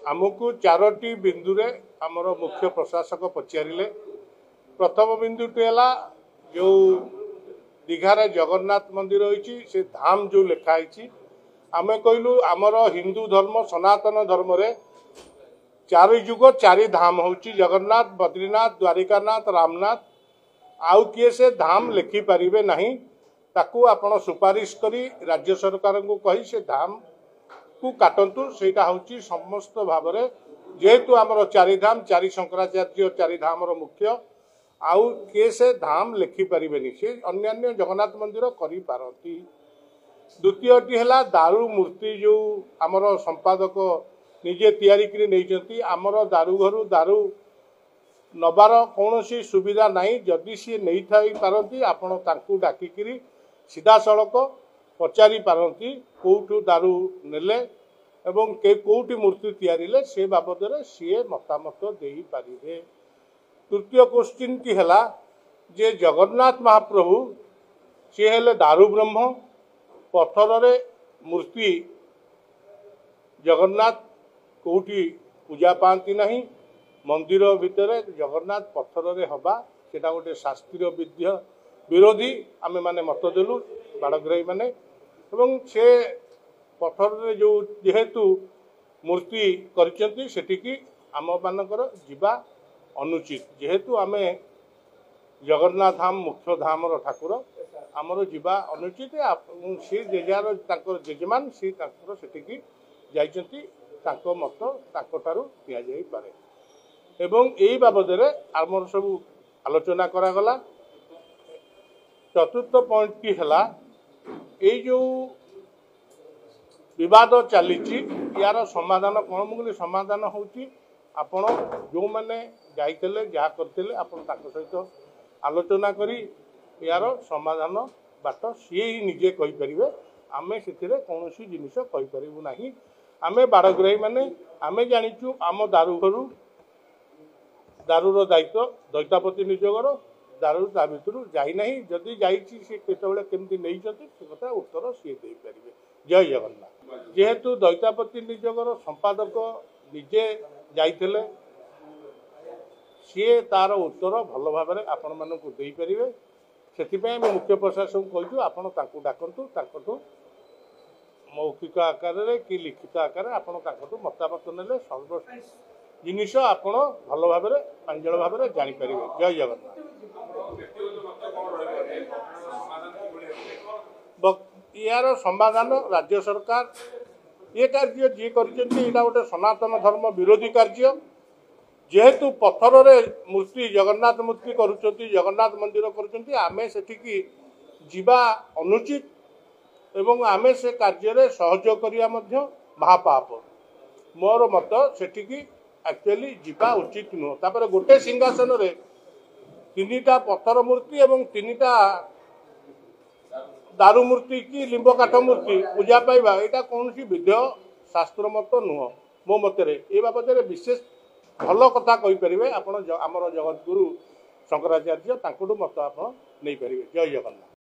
आमको चारोटी बिंदुरे आमर मुख्य प्रशासक पचारे प्रथम बिंदुटी है जो दीघार जगन्नाथ मंदिर होइछि से धाम जो लिखाई आमे कहलु आमर हिंदू धर्म सनातन धर्म रे चारि जुग चारि धाम होछि जगन्नाथ बद्रीनाथ द्वारिकानाथ रामनाथ आउ किए से धाम लिखि पारिबे नहीं ताकू आपण सुपारिश करी राज्य सरकार को कही से धाम को काटंतु सेटा होछि समस्त भाव में जेहेतु आमर चारि धाम चारि शंकराचार्य चारि धाम मुख्य आउ किए से धाम लिखि पारिबेनी से अन्यान्य जगन्नाथ मंदिर करि पारती। द्वितीयटी है दारू मूर्ति जो आमर संपादक निजे तैयारी करी नहीं आमर दारू घर दारू नबार कौन सुविधा नहीं जदि सी नहीं थाई पारती आपण तांकू डाकिकी सीधा सड़क पचारि पारती कौटू दारू नेले एवं कौटी मूर्ति तैयारी से बाबद सी मतामत दे पारे। तृतीय क्वेश्चन टी है जे जगन्नाथ महाप्रभु सी हेले दारू ब्रह्म पत्थर रे मूर्ति जगन्नाथ कौटी पूजा पाती नहीं मंदिर भितर जगन्नाथ पत्थर रे हवा सेटा गोटे शास्त्रीय विद्या विरोधी आमे माने मत देलु बाड़ग्राही माने एवं से पत्थर रे जो जेहेतु मूर्ति करिसेंती सेटिकी आम मानकर जीवा अनुचित जेहेतु आमे जगन्नाथ धाम मुख्य धाम ठाकुर आमर जीवा अनुचित सी जेजार जेजेमान सी सेटिकी जाइछंती तांको मत तांको दिया जाई पारे एवं यही बाबद आमर सब आलोचना करागला। चतुर्थ पॉइंट टी है ये जो विवाद चली यार समाधान कौन मुझे समाधान होची आपण जो मैंने जाइए जहाँ करते सहित आलोचना करी यार समाधान बाट सी ही निजे कहीपर आमे से कौन जिनिस कहीपरू ना आमे बाड़ग्राही माने आमे जाचु आम दारू घर दारूर दायित्व दैतापति निजोगर दारू ता भर जाना जदि जामती नहीं से कथा उत्तर सी दे पारे। जय जगन्नाथ। जेहेतु दैतापति निजोगर संपादक निजे जाइए सी तार उत्तर भल भाव आपण मानक दे पारे से मुख्य प्रशासन कहूँ आपण डाकतु मौखिक आकार कि लिखित आकार आपण मतामत ने सर्व जिनिस आपण भल भाव प्रांजल भाव जापर। जय जगन्नाथ। यार समाधान राज्य सरकार ये कार्य जी कर गोटे सनातन धर्म विरोधी कार्य जेहेतु पत्थर रे मूर्ति जगन्नाथ मूर्ति करुँच जगन्नाथ मंदिर करें सेठिकी जीवा अनुचित एवं आमे से कार्य सहयोग करिया महापाप मोर मत सेठिकी एक्चुअली जीवा उचित नुह तापर गोटे सिंहासन रे तीनिटा पत्थर मूर्ति एवं तीनिटा दारू मूर्ति की लिंब काठ मूर्ति पूजा पाइबा यहाँ कौन विधेय शास्त्र मत नुह मो मत ये बाबद विशेष भल कथा कहीपर आमर जगतगुरु शंकराचार्य मत आप नहीं पारे। जय जगन्नाथ।